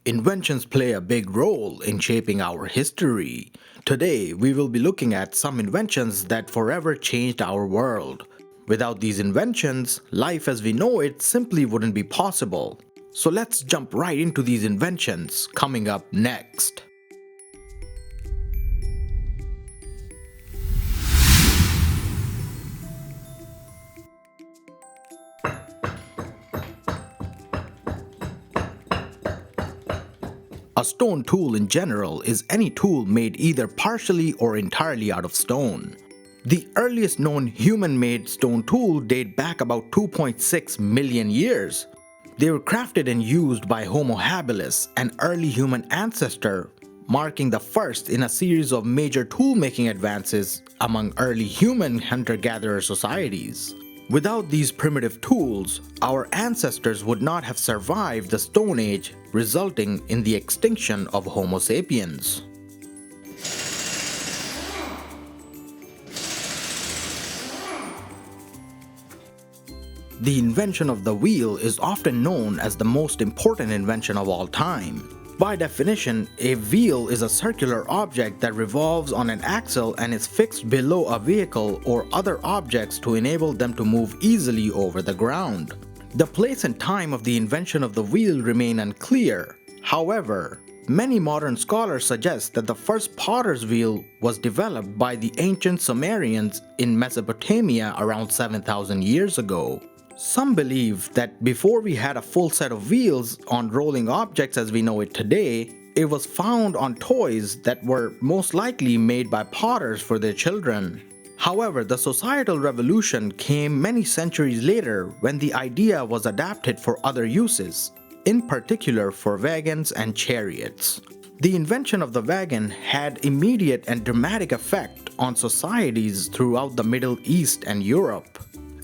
Inventions play a big role in shaping our history. Today, we will be looking at some inventions that forever changed our world. Without these inventions, life as we know it simply wouldn't be possible. So let's jump right into these inventions coming up next. A stone tool in general is any tool made either partially or entirely out of stone. The earliest known human-made stone tool date back about 2.6 million years. They were crafted and used by Homo habilis, an early human ancestor, marking the first in a series of major tool-making advances among early human hunter-gatherer societies. Without these primitive tools, our ancestors would not have survived the Stone Age, resulting in the extinction of Homo sapiens. The invention of the wheel is often known as the most important invention of all time. By definition, a wheel is a circular object that revolves on an axle and is fixed below a vehicle or other objects to enable them to move easily over the ground. The place and time of the invention of the wheel remain unclear. However, many modern scholars suggest that the first potter's wheel was developed by the ancient Sumerians in Mesopotamia around 7,000 years ago. Some believe that before we had a full set of wheels on rolling objects as we know it today, it was found on toys that were most likely made by potters for their children. However, the societal revolution came many centuries later when the idea was adapted for other uses, in particular for wagons and chariots. The invention of the wagon had immediate and dramatic effect on societies throughout the Middle East and Europe.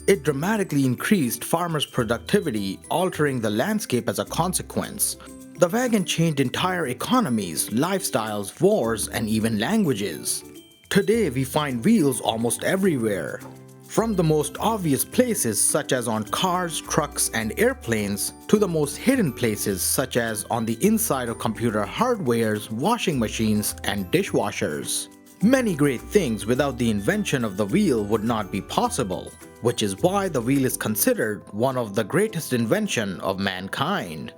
It dramatically increased farmers' productivity, altering the landscape as a consequence. The wagon changed entire economies, lifestyles, wars, and even languages. Today we find wheels almost everywhere. From the most obvious places such as on cars, trucks, and airplanes, to the most hidden places such as on the inside of computer hardwares, washing machines, and dishwashers. Many great things without the invention of the wheel would not be possible, which is why the wheel is considered one of the greatest inventions of mankind.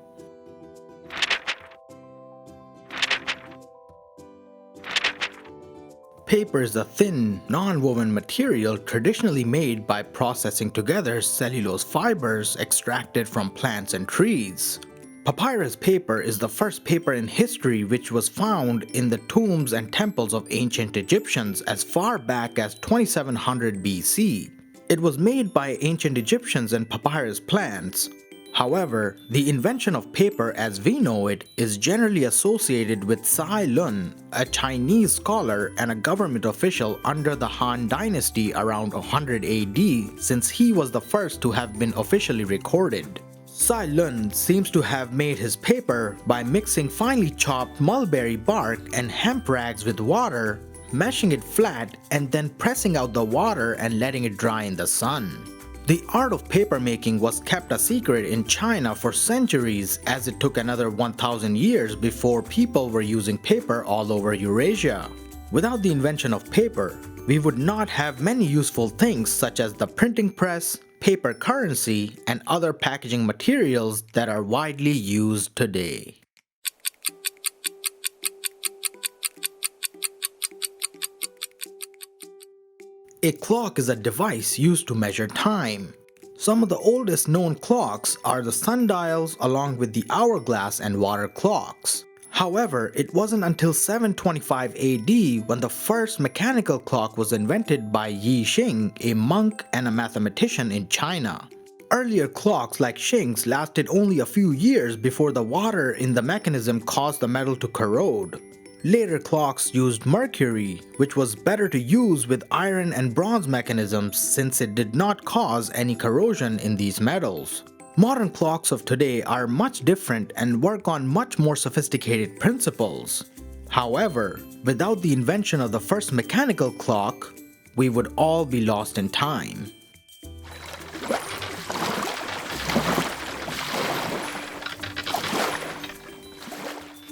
Paper is a thin, non-woven material traditionally made by processing together cellulose fibers extracted from plants and trees. Papyrus paper is the first paper in history which was found in the tombs and temples of ancient Egyptians as far back as 2700 BC. It was made by ancient Egyptians and papyrus plants. However, the invention of paper as we know it is generally associated with Cai Lun, a Chinese scholar and a government official under the Han Dynasty around 100 AD, since he was the first to have been officially recorded. Cai Lun seems to have made his paper by mixing finely chopped mulberry bark and hemp rags with water, meshing it flat, and then pressing out the water and letting it dry in the sun. The art of paper making was kept a secret in China for centuries, as it took another 1,000 years before people were using paper all over Eurasia. Without the invention of paper, we would not have many useful things such as the printing press, paper currency, and other packaging materials that are widely used today. A clock is a device used to measure time. Some of the oldest known clocks are the sundials along with the hourglass and water clocks. However, it wasn't until 725 AD when the first mechanical clock was invented by Yi Xing, a monk and a mathematician in China. Earlier clocks like Xing's lasted only a few years before the water in the mechanism caused the metal to corrode. Later clocks used mercury, which was better to use with iron and bronze mechanisms since it did not cause any corrosion in these metals. Modern clocks of today are much different and work on much more sophisticated principles. However, without the invention of the first mechanical clock, we would all be lost in time.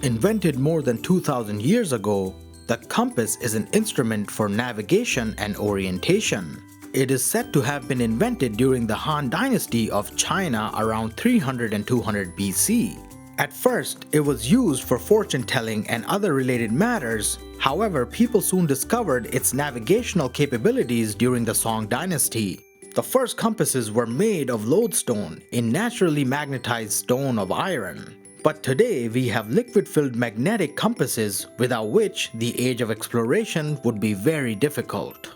Invented more than 2,000 years ago, the compass is an instrument for navigation and orientation. It is said to have been invented during the Han Dynasty of China around 300 and 200 BC. At first, it was used for fortune telling and other related matters. However, people soon discovered its navigational capabilities during the Song Dynasty. The first compasses were made of lodestone, a naturally magnetized stone of iron. But today we have liquid-filled magnetic compasses, without which the age of exploration would be very difficult.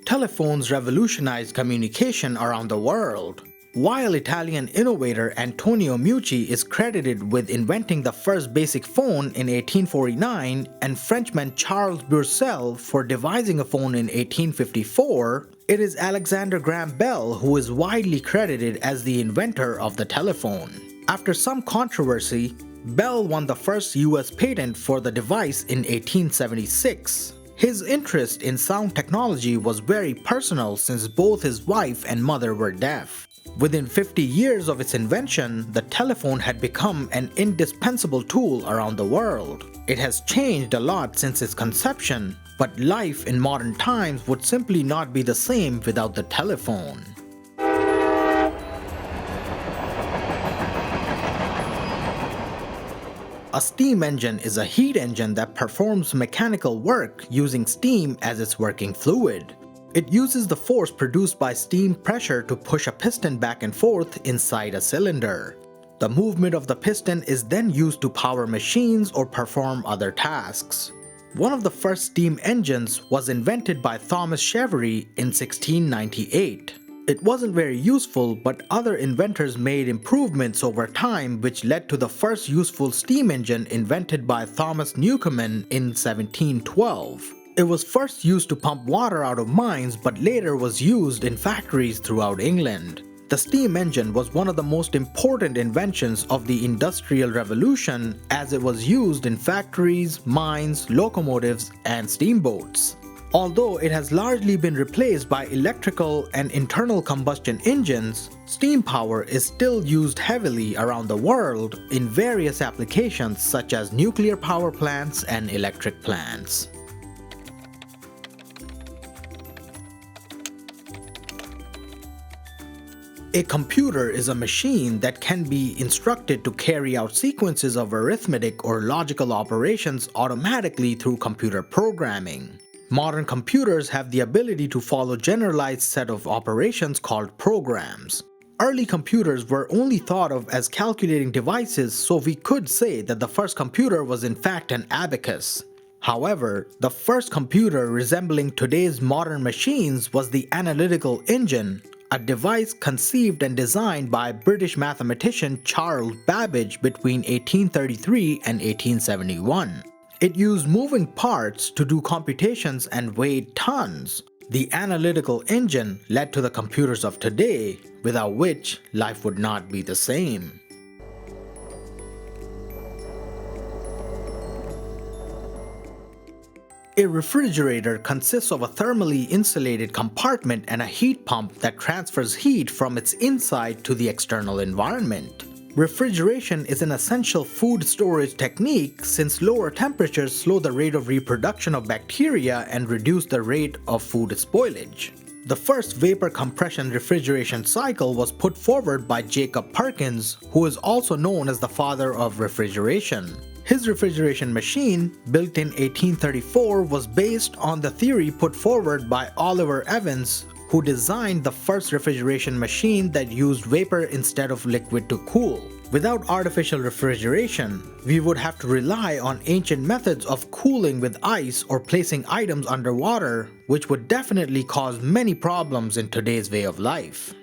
Telephones revolutionized communication around the world. While Italian innovator Antonio Meucci is credited with inventing the first basic phone in 1849 and Frenchman Charles Bourseul for devising a phone in 1854, it is Alexander Graham Bell who is widely credited as the inventor of the telephone. After some controversy, Bell won the first US patent for the device in 1876. His interest in sound technology was very personal since both his wife and mother were deaf. Within 50 years of its invention, the telephone had become an indispensable tool around the world. It has changed a lot since its conception, but life in modern times would simply not be the same without the telephone. A steam engine is a heat engine that performs mechanical work using steam as its working fluid. It uses the force produced by steam pressure to push a piston back and forth inside a cylinder. The movement of the piston is then used to power machines or perform other tasks. One of the first steam engines was invented by Thomas Savery in 1698. It wasn't very useful, but other inventors made improvements over time which led to the first useful steam engine invented by Thomas Newcomen in 1712. It was first used to pump water out of mines but later was used in factories throughout England. The steam engine was one of the most important inventions of the Industrial Revolution as it was used in factories, mines, locomotives, and steamboats. Although it has largely been replaced by electrical and internal combustion engines, steam power is still used heavily around the world in various applications such as nuclear power plants and electric plants. A computer is a machine that can be instructed to carry out sequences of arithmetic or logical operations automatically through computer programming. Modern computers have the ability to follow a generalized set of operations called programs. Early computers were only thought of as calculating devices, so we could say that the first computer was in fact an abacus. However, the first computer resembling today's modern machines was the analytical engine, a device conceived and designed by British mathematician Charles Babbage between 1833 and 1871. It used moving parts to do computations and weighed tons. The analytical engine led to the computers of today, without which life would not be the same. A refrigerator consists of a thermally insulated compartment and a heat pump that transfers heat from its inside to the external environment. Refrigeration is an essential food storage technique since lower temperatures slow the rate of reproduction of bacteria and reduce the rate of food spoilage. The first vapor compression refrigeration cycle was put forward by Jacob Perkins, who is also known as the father of refrigeration. His refrigeration machine, built in 1834, was based on the theory put forward by Oliver Evans, who designed the first refrigeration machine that used vapor instead of liquid to cool. Without artificial refrigeration, we would have to rely on ancient methods of cooling with ice or placing items underwater, which would definitely cause many problems in today's way of life.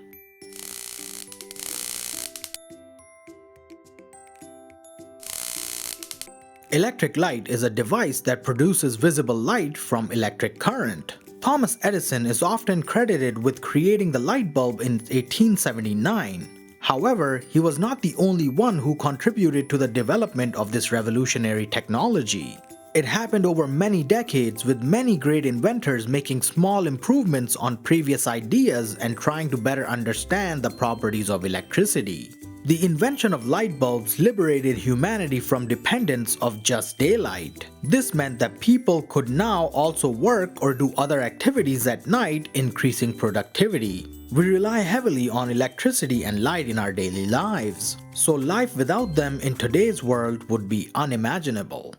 Electric light is a device that produces visible light from electric current. Thomas Edison is often credited with creating the light bulb in 1879. However, he was not the only one who contributed to the development of this revolutionary technology. It happened over many decades, with many great inventors making small improvements on previous ideas and trying to better understand the properties of electricity. The invention of light bulbs liberated humanity from dependence of just daylight. This meant that people could now also work or do other activities at night, increasing productivity. We rely heavily on electricity and light in our daily lives, so life without them in today's world would be unimaginable.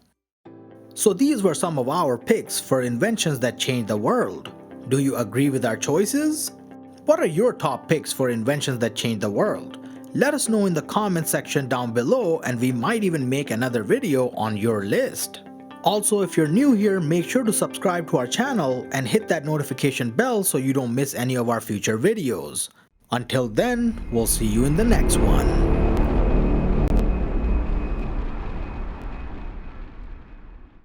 So these were some of our picks for inventions that changed the world. Do you agree with our choices? What are your top picks for inventions that changed the world? Let us know in the comment section down below, and we might even make another video on your list. Also, if you're new here, make sure to subscribe to our channel and hit that notification bell so you don't miss any of our future videos. Until then, we'll see you in the next one.